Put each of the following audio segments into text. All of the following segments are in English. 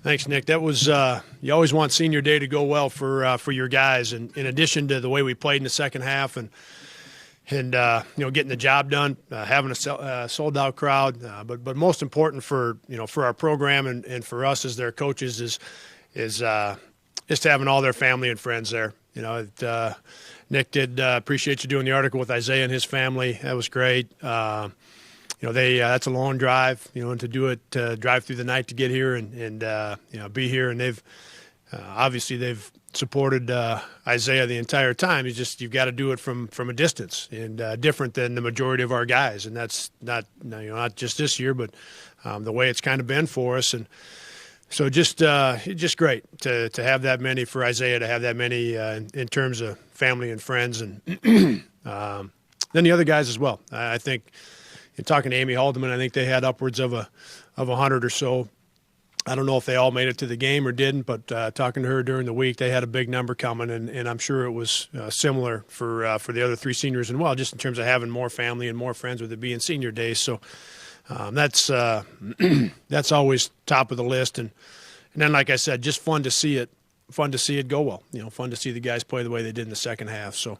Thanks, Nick. That was you always want senior day to go well for your guys, and in addition to the way we played in the second half and getting the job done, having a sold out crowd, but most important for for our program and for us as their coaches is just having all their family and friends there. Nick did appreciate you doing the article with Isaiah and his family. That was great. That's a long drive, and to do it, drive through the night to get here and be here. And they've obviously they've supported Isaiah the entire time. You've got to do it from a distance and different than the majority of our guys. And that's not just this year, but the way it's kind of been for us. And so just great to have that many, for Isaiah to have that many in terms of family and friends, and then the other guys as well. I think. And talking to Amy Haldeman, I think they had upwards of 100 or so. I don't know if they all made it to the game or didn't, but talking to her during the week, they had a big number coming, and I'm sure it was similar for the other three seniors as well, just in terms of having more family and more friends with it being senior day. So that's always top of the list, and then like I said, just fun to see it go well. Fun to see the guys play the way they did in the second half. So.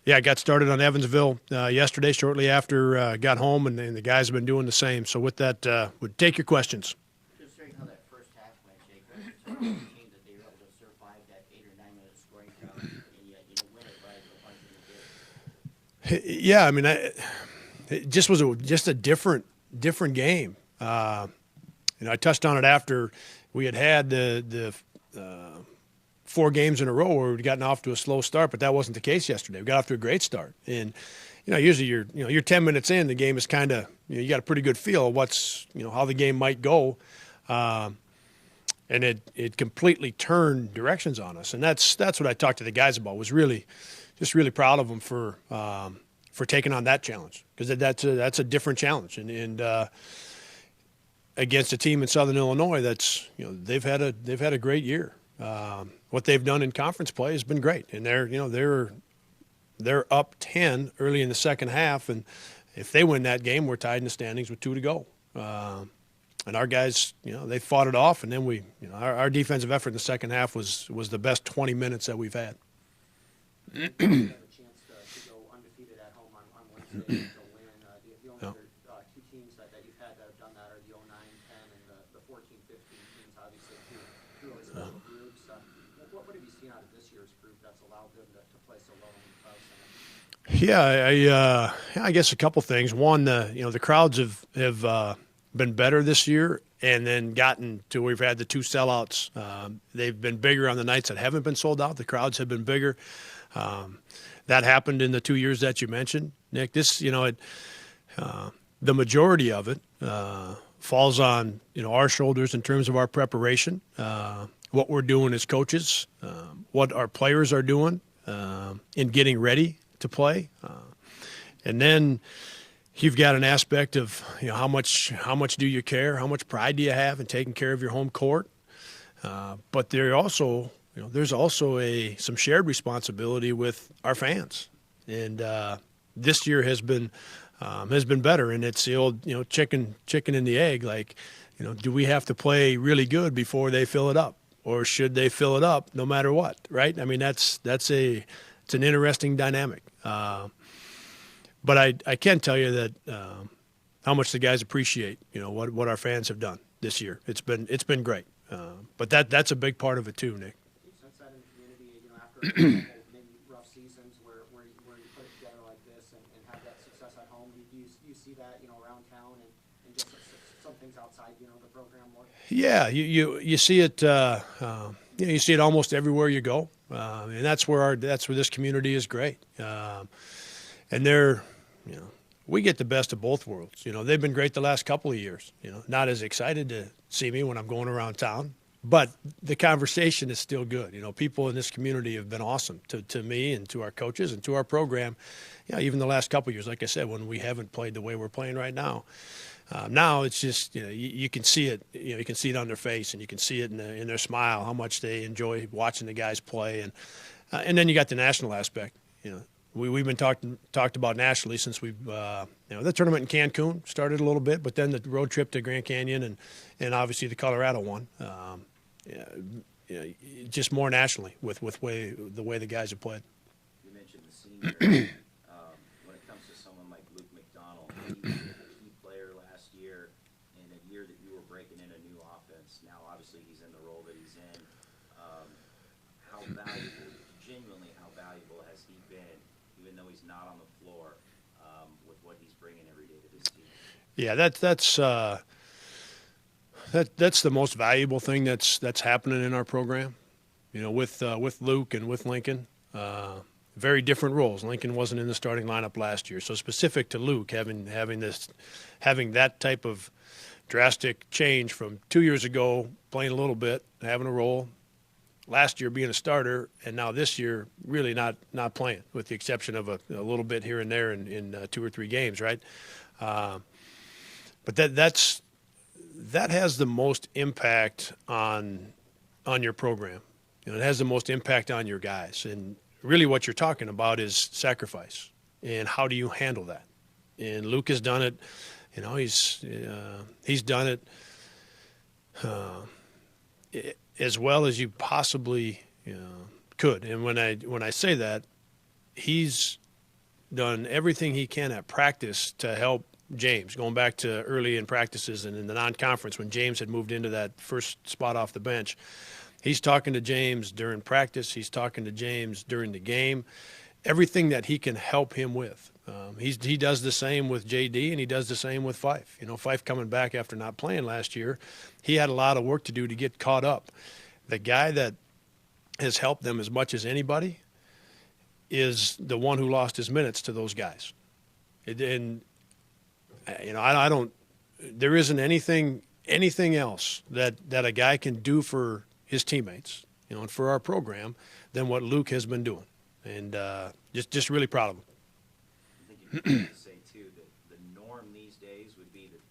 I got started on Evansville yesterday, shortly after got home, and the guys have been doing the same. So with that, would take your questions. Just showing how that first half went, Jake. What was the team that they were able to survive that 8 or 9 minute scoring drought and yet win it by the bunch that they did? Yeah, I mean, it just was just a different game. I touched on it after we had the 4 games in a row where we'd gotten off to a slow start, but that wasn't the case yesterday. We got off to a great start, and usually you're 10 minutes in, the game is kind of you got a pretty good feel of what's how the game might go, and it completely turned directions on us, and that's what I talked to the guys about. Was really proud of them for taking on that challenge, because that's a different challenge, and against a team in Southern Illinois that's they've had a great year. What they've done in conference play has been great, and they're up 10 early in the second half, and if they win that game, we're tied in the standings with 2 to go. And our guys, they fought it off, and then our defensive effort in the second half was the best 20 minutes that we've had. You have a chance to go undefeated at home on Wednesday to win. The only other 2 teams that you've had that have done that are the 09, 10, and the 14, 15 teams. Obviously, two really special groups. What have you seen out of this year's group that's allowed them to play so well in the Center? Yeah, I guess a couple things. One, the crowds have been better this year, and then gotten to where we've had the 2 sellouts. They've been bigger on the nights that haven't been sold out. The crowds have been bigger. That happened in the 2 years that you mentioned, Nick. This, the majority of it falls on our shoulders in terms of our preparation, what we're doing as coaches, what our players are doing in getting ready to play, and then you've got an aspect of how much do you care, how much pride do you have in taking care of your home court, but there's also some shared responsibility with our fans, and this year has been better, and it's the old chicken and the egg. Like, do we have to play really good before they fill it up, or should they fill it up no matter what? Right? I mean, it's an interesting dynamic. But I can tell you that how much the guys appreciate what our fans have done this year. It's been great. But that's a big part of it too, Nick. Sense that in the community, after maybe rough seasons where you put it together like this and have that success at home, you see that around town and just some things outside the program more? Yeah, you see it. You see it almost everywhere you go, and that's where this community is great. And we get the best of both worlds. They've been great the last couple of years. Not as excited to see me when I'm going around town, but the conversation is still good. People in this community have been awesome to me and to our coaches and to our program. Even the last couple of years, like I said, when we haven't played the way we're playing right now. Now it's just you can see it. You can see it on their face, and you can see it in their smile how much they enjoy watching the guys play, and then you got the national aspect. we've been talked about nationally since we've the tournament in Cancun started a little bit, but then the road trip to Grand Canyon and obviously the Colorado one, just more nationally with the way the guys have played. You mentioned the senior. When it comes to someone like Luke McDonald, he was a key player last year in a year that you were breaking in a new offense. Now, obviously, he's in the role that he's in. How valuable, genuinely, how valuable has he been, even though he's not on the floor, with what he's bringing every day to this team? Yeah, that's the most valuable thing that's happening in our program. With Luke and with Lincoln, very different roles. Lincoln wasn't in the starting lineup last year, so specific to Luke, having that type of drastic change from 2 years ago, playing a little bit, having a role, last year being a starter, and now this year really not playing, with the exception of a little bit here and there in 2 or 3 games, right? But that has the most impact on your program. It has the most impact on your guys. And really what you're talking about is sacrifice. And how do you handle that? And Luke has done it. He's done it as well as you possibly could. And when I say that, he's done everything he can at practice to help James, going back to early in practices and in the non-conference when James had moved into that first spot off the bench. He's talking to James during practice. He's talking to James during the game. Everything that he can help him with. He does the same with JD, and he does the same with Fife. Fife coming back after not playing last year, he had a lot of work to do to get caught up. The guy that has helped them as much as anybody is the one who lost his minutes to those guys. I don't. There isn't anything else that a guy can do for his teammates, and for our program, than what Luke has been doing, and just really proud of him. I think you have to say too that the norm these days would be that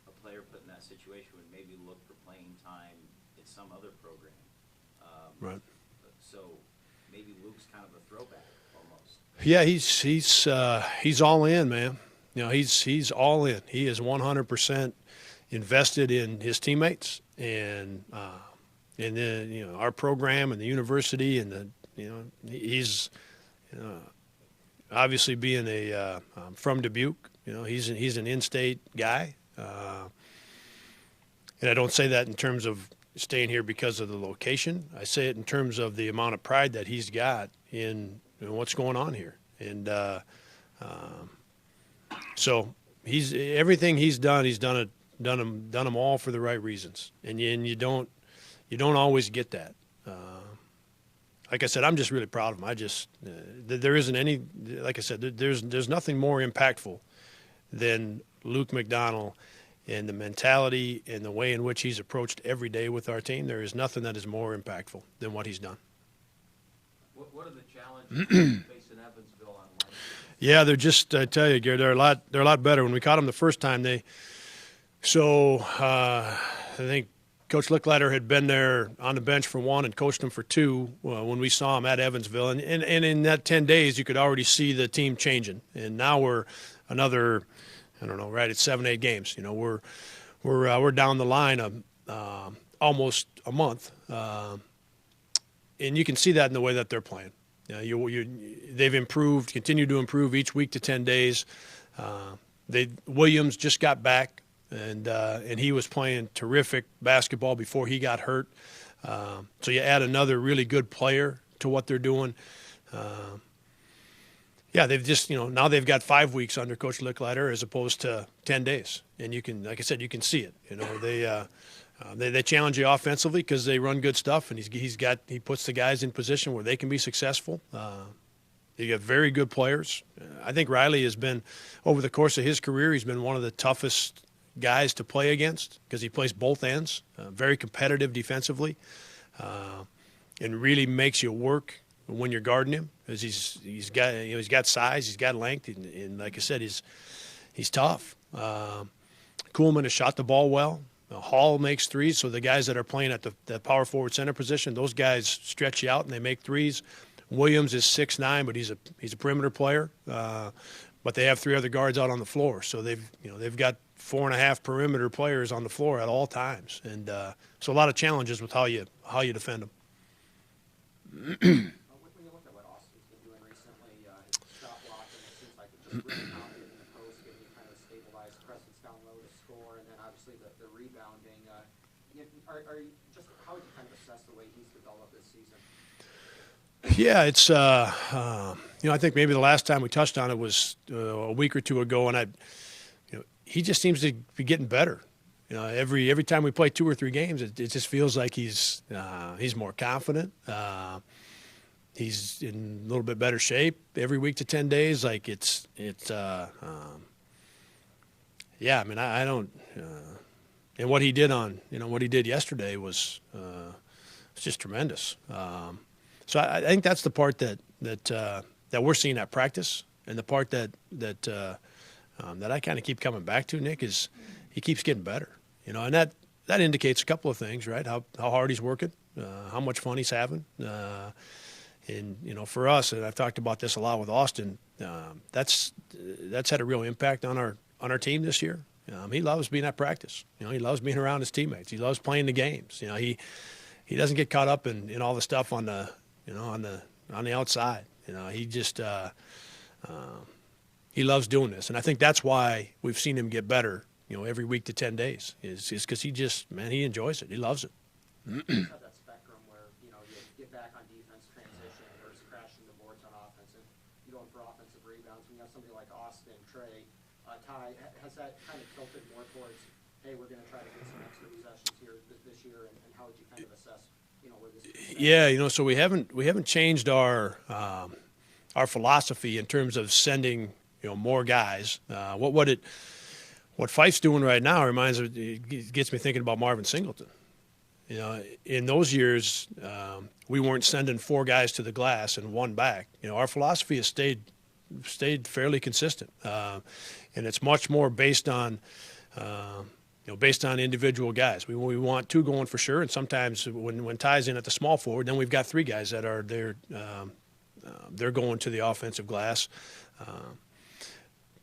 a player put in that situation would maybe look for playing time at some other program. Right. So maybe Luke's kind of a throwback almost. Yeah, he's all in, man. He's all in. He is 100% invested in his teammates and then our program and the university and he's obviously being from Dubuque. He's an in-state guy, and I don't say that in terms of staying here because of the location. I say it in terms of the amount of pride that he's got in what's going on here, and so everything he's done them all for the right reasons, and you don't always get that. Like I said, I'm just really proud of him. There isn't any, like I said, there's nothing more impactful than Luke McDonald and the mentality and the way in which he's approached every day with our team. There is nothing that is more impactful than what he's done. What are the challenges facing Evansville on Wednesday? Yeah, they're just, I tell you, Gary, they're a lot better. When we caught them the first time, I think Coach Licklider had been there on the bench for 1 and coached them for 2 when we saw him at Evansville. And in that 10 days, you could already see the team changing. And now we're another, I don't know, right at 7-8 games. We're down the line of almost a month. And you can see that in the way that they're playing. They've improved, continue to improve each week to 10 days. Williams just got back. And he was playing terrific basketball before he got hurt. So you add another really good player to what they're doing. They've just, now they've got 5 weeks under Coach Licklider as opposed to 10 days. And you can, like I said, you can see it. They challenge you offensively because they run good stuff, and he puts the guys in position where they can be successful. You have very good players. I think Riley has been, over the course of his career, he's been one of the toughest guys to play against because he plays both ends, very competitive defensively, and really makes you work when you're guarding him because he's got size, he's got length, and like I said, he's tough. Kuhlman has shot the ball well. Hall makes threes, so the guys that are playing at the power forward center position, those guys stretch you out and they make threes. Williams is 6'9", but he's a perimeter player. But they have 3 other guards out on the floor, so they've got 4.5 perimeter players on the floor at all times, and so a lot of challenges with how you defend them. When you look at what Austin's been doing recently, his shot blocking, it seems like it's just really confident in the post, giving you kind of a stabilized presence down low to score, and then obviously the rebounding. How would you kind of assess the way he's developed this season? Yeah, it's I think maybe the last time we touched on it was a week or two ago, and he just seems to be getting better. Every time we play 2 or 3 games, it just feels like he's more confident. He's in a little bit better shape every week to 10 days. Like yeah. I mean, I don't. And what he did yesterday was just tremendous. So I think that's the part that we're seeing at practice, and the part that I kind of keep coming back to, Nick, is he keeps getting better. And that indicates a couple of things, right? How hard he's working, how much fun he's having, and for us, and I've talked about this a lot with Austin, that's had a real impact on our team this year. He loves being at practice. He loves being around his teammates. He loves playing the games. He doesn't get caught up in all the stuff on the outside. He just he loves doing this, and I think that's why we've seen him get better. Every week to 10 days is because he enjoys it. He loves it. Have that spectrum where you get back on defense, transition, versus crashing the boards on offense, and you going for offensive rebounds. When you have somebody like Austin, Trey, Ty, has that kind of tilted more towards, hey, we're going to try to get some extra possessions here this year, and how would you kind of assess, where this is? Yeah, so we haven't changed our philosophy in terms of sending more guys. What Fife's doing right now it gets me thinking about Marvin Singleton. In those years, we weren't sending 4 guys to the glass and 1 back. Our philosophy has stayed fairly consistent, and it's much more based on individual guys. We want 2 going for sure, and sometimes when Ty's in at the small forward, then we've got 3 guys that are there. They're going to the offensive glass.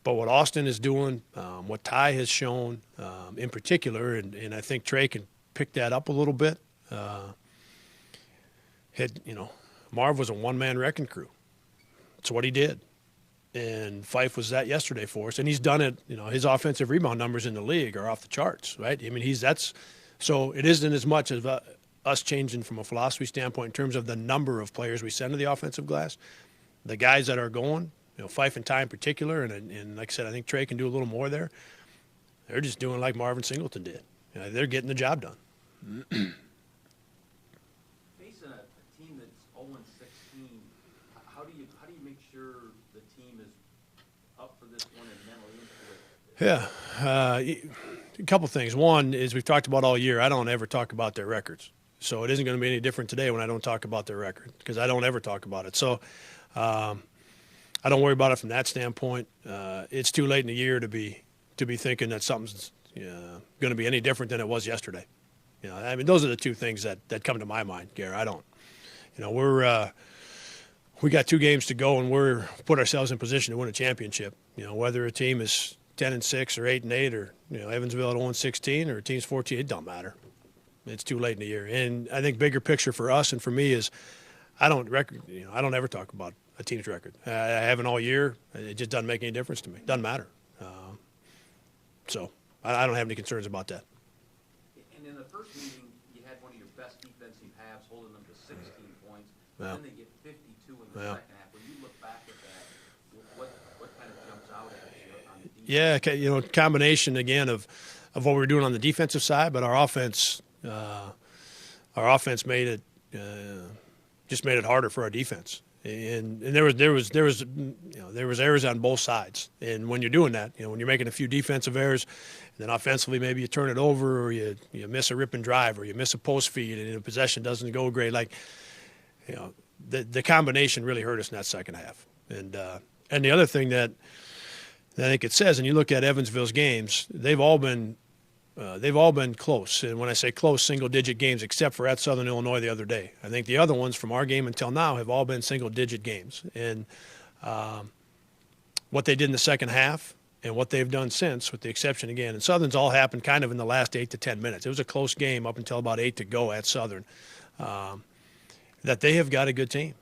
But what Austin is doing, what Ty has shown in particular, and I think Trey can pick that up a little bit. Marv was a one-man wrecking crew. That's what he did. And Fife was that yesterday for us, and he's done it. His offensive rebound numbers in the league are off the charts, right? I mean, so it isn't as much as us changing from a philosophy standpoint in terms of the number of players we send to the offensive glass. The guys that are going, Fife and Ty in particular, and like I said, I think Trey can do a little more there. They're just doing like Marvin Singleton did. They're getting the job done. Facing a team that's 0-16, how do you make sure the team is up for this one and mentally into it? Yeah, a couple things. One is we've talked about all year. I don't ever talk about their records, so it isn't going to be any different today when I don't talk about their record because I don't ever talk about it. So I don't worry about it from that standpoint. It's too late in the year to be thinking that something's going to be any different than it was yesterday. I mean, those are the 2 things that come to my mind, Gary. I don't. We got 2 games to go, and we're put ourselves in position to win a championship. Whether a team is 10-6 or 8-8, or Evansville at 0-16, or a team's 14, it don't matter. It's too late in the year. And I think bigger picture for us and for me is I don't ever talk about a team's record. I haven't all year. It just doesn't make any difference to me. It doesn't matter. So I don't have any concerns about that. And in the first meeting, you had one of your best defensive halves holding them to 16 points. Yeah. Then they get 52 in the second half. When you look back at that, what kind of jumps out at you on the defense? Yeah, combination again of what we were doing on the defensive side, but our offense made it just made it harder for our defense. And there was errors on both sides. And when you're doing that, when you're making a few defensive errors, and then offensively maybe you turn it over, or you miss a rip and drive, or you miss a post feed, and the possession doesn't go great. The combination really hurt us in that second half. And the other thing that I think it says, and you look at Evansville's games, they've all been they've all been close. And when I say close, single-digit games, except for at Southern Illinois the other day. I think the other ones from our game until now have all been single-digit games. And what they did in the second half and what they've done since, with the exception again, and Southern's all happened kind of in the last 8 to 10 minutes. It was a close game up until about 8 to go at Southern. That they have got a good team.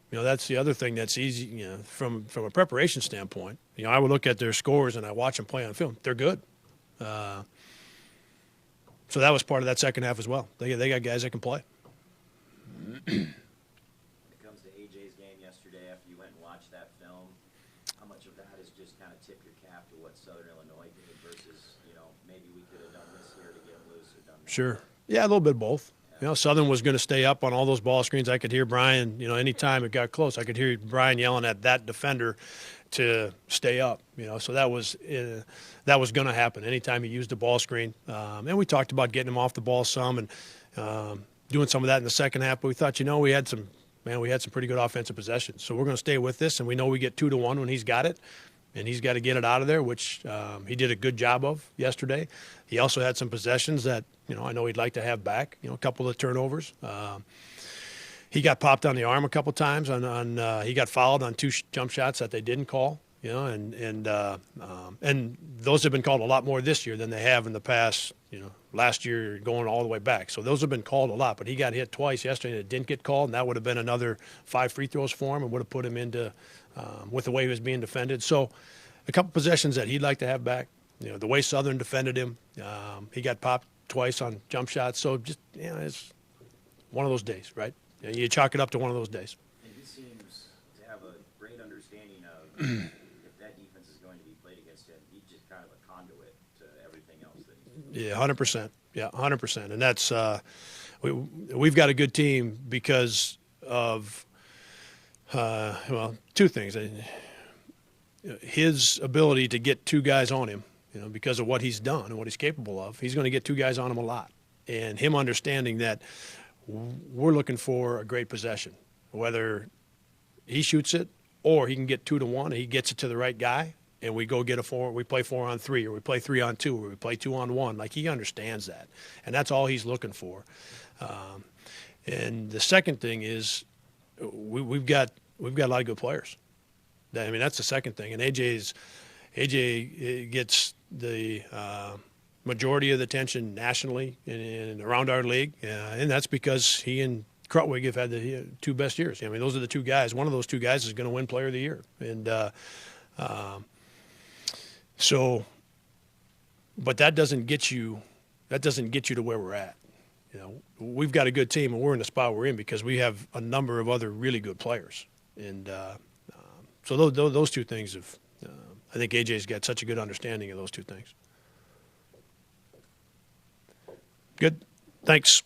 That's the other thing that's easy, from a preparation standpoint. I would look at their scores and I watch them play on film. They're good. So that was part of that second half as well. They got guys that can play. When it comes to AJ's game yesterday, after you went and watched that film, how much of that is just kind of tip your cap to what Southern Illinois did versus, maybe we could have done this here to get them loose or done that? Sure. Yeah, a little bit of both. Southern was going to stay up on all those ball screens. I could hear Brian, anytime it got close, I could hear Brian yelling at that defender to stay up, so that was going to happen anytime he used the ball screen. And we talked about getting him off the ball some and doing some of that in the second half. But we thought, we had some pretty good offensive possessions. So we're going to stay with this, and we know we get 2-1 when he's got it, and he's got to get it out of there, which he did a good job of yesterday. He also had some possessions that, I know he'd like to have back, a couple of turnovers. He got popped on the arm a couple times. He got fouled on 2 jump shots that they didn't call. And those have been called a lot more this year than they have in the past. Last year going all the way back. So those have been called a lot. But he got hit twice yesterday and it didn't get called, and that would have been another 5 free throws for him and would have put him into with the way he was being defended. So a couple possessions that he'd like to have back. The way Southern defended him, he got popped twice on jump shots. So just it's one of those days, right? You chalk it up to one of those days. And he seems to have a great understanding of if that defense is going to be played against him, he's just kind of a conduit to everything else that he's doing. Yeah, 100%. Yeah, 100%. And that's we've got a good team because of 2 things. His ability to get 2 guys on him, because of what he's done and what he's capable of. He's going to get 2 guys on him a lot, and him understanding that we're looking for a great possession, whether he shoots it or he can get 2-1 and he gets it to the right guy, and we go get we play 4-on-3, or we play 3-on-2, or we play 2-on-1. Like, he understands that, and that's all he's looking for. And the second thing is we've got a lot of good players. That's the second thing. And AJ gets the majority of the attention nationally and around our league, and that's because he and Krutwig have had the 2 best years. Those are the 2 guys. One of those 2 guys is going to win Player of the Year, and but that doesn't get you to where we're at. We've got a good team, and we're in the spot we're in because we have a number of other really good players, and so those 2 things have. I think AJ's got such a good understanding of those 2 things. Good. Thanks.